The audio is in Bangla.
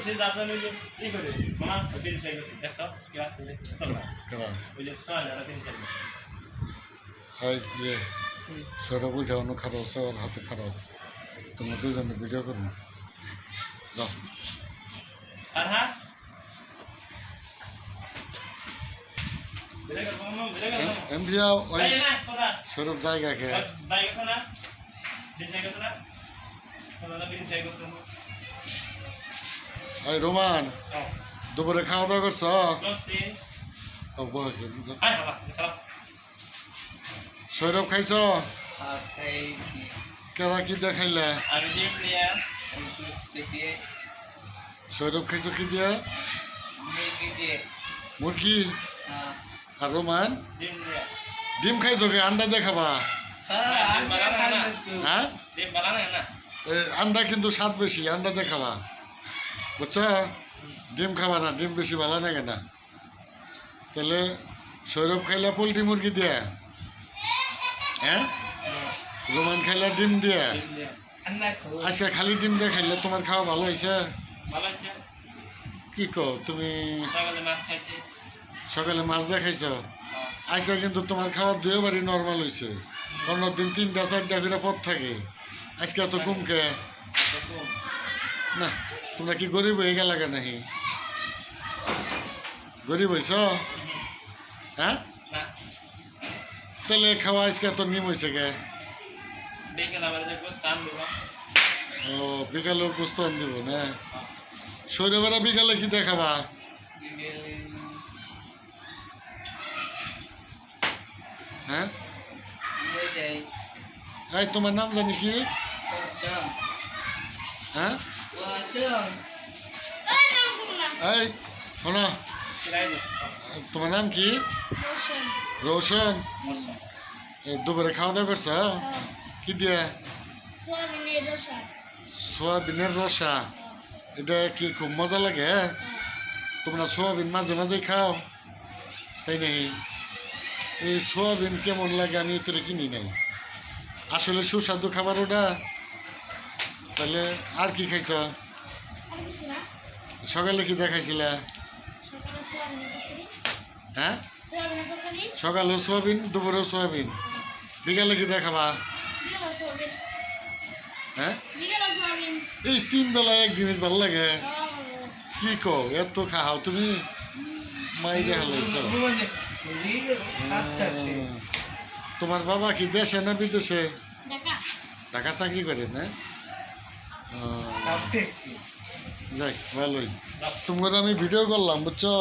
করছি দাদা ওই যে ই করে মামা তিন চাই করছি দেখো কি আছে ওই যে সোয়াল তিন চাই হাই ইয়ে সৌরভ উঠানো খারাপ সবার হাতে খারাপ তোমরা দুজনে ভিডিও করো যাও আর হ্যাঁ এমভিয়া ওই সৌরভ জায়গা কে এই রোমান দুপুরে খাওয়া দাওয়া করছ সৌরভ খাইছ কেদা কি দেখাইলে সৌরভ খাইছ কি দিয়া মুরগি আর রোমান ডিম খাইছ কে আন্ডা দেখাবা হ্যাঁ আন্ডা কিন্তু স্বাদ বেশি আন্ডা দেখাবা বুঝছ ডিম খাবা না ডিম বেশি ভালো লাগে না তাহলে সৌরভ খাইলা পোলট্রি মুরগি দিয়া হ্যাঁ রোমান খাইলা ডিম দিয়া আচ্ছা খালি ডিম দিয়ে খাইলে তোমার খাওয়া ভালো হয়েছে কি কো তুমি সকালে মাছ দেখাইছ আচ্ছা কিন্তু তোমার খাওয়া দুইবারই নর্মাল হয়েছে অন্যদিন 3টা 4টা করে পথ থাকে আজকে এত কমকে না তোমরা কি গরিব হয়ে গেল নাকি গরিব হয়েছ হ্যাঁ তাহলে খাওয়া আজকে এত নিম হয়েছে কে ও বিকালেও গোস্ত দিব না সৌরভেরা বিকালে কি দেখাবা হ্যাঁ এই তোমার নাম জানি কি হ্যাঁ এই শোনো তোমার নাম কি রোশন এই দুপুরে খাওয়া দাওয়া করছ কি দিয়ে সোয়াবিনের রসা এটা কি খুব মজা লাগে তোমরা সোয়াবিন মাঝে মাঝে খাও তাই নাকি এই সোয়াবিন কেমন লাগে আমি তোরে কিনি নাই আসলে সুস্বাদু খাবার ওটা তাহলে আর কি খাইছ সকালে কি দেখাইছিল হ্যাঁ সকালেও সোয়াবিন দুপুরেও সোয়াবিন বিকালে কি দেখাবা হ্যাঁ এই 3 বেলায় এক জিনিস ভালো লাগে কি কো এত খাও তুমি মাইরে হালাইছ তোমার বাবা কি দেশে না বিদেশে ঢাকা চাকরি করে না যাই ভালোই তোমার আমি ভিডিও করলাম বুঝছো